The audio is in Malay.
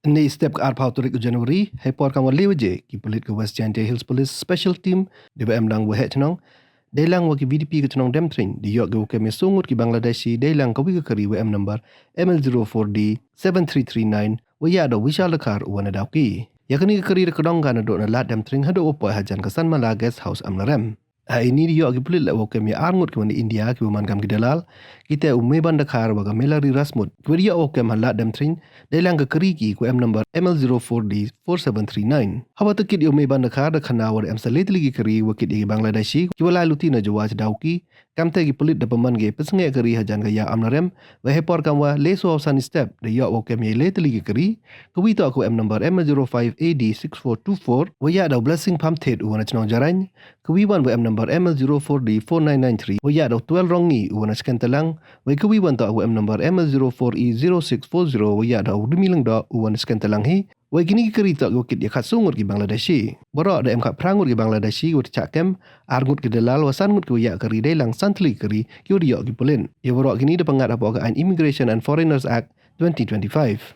Ni step ke arpau turik ke Januari, hai por kamu lewe je ki pulit ke West Jaiñtia Hills Police Special Team DBM nang wahet tenong. Deilang waki VDP ke tenong demtring di yok ke ukem sungut ki Bangladeshi deilang kawi ke keri WM number ML04D 7339 waya ada wisha lekar uwana dauki. Yakni ke keri ke kedong kana dok na lat demtring hado opoi hajan kesan mala guest house amlarem. Hari ini dia agi pulit lah wakem ya arngut ke India ke manggam ke dalal kita umeban dakar waga melari rasmut ke dia wakem halat demtring deilang ke keriki ku M number ML04D 4739 hawa tekit umeban dakar da khanawar em salit lagi keri wakit igi Bangladeshi ki wala lutina jawaj dauki kamte gi pulit da peman ge pesnge keri hajan ga ya amlarem wa hepor kamwa leso awsan step da ya wakem ya let lagi keri ku wita ku M number ML05AD 6424 wa ya da blessing pump ted uwana chnong jarany ku wiwan wa M number ML04D 4993 wa ya da 12 rongi uwana skentelang wa ku wiwan ta M number ML04E 0640 wa ya da udmilang da uwana skentelang hi wa gini kerita gokit ya khasungur ki Bangladeshi boro da em kha prangur ki Bangladeshi wa chakem argut ki dalal wa sangut ki ya keri deilang santli keri ki dio ki pulen ya boro gini da pangat apa ga Immigration and Foreigners Act 2025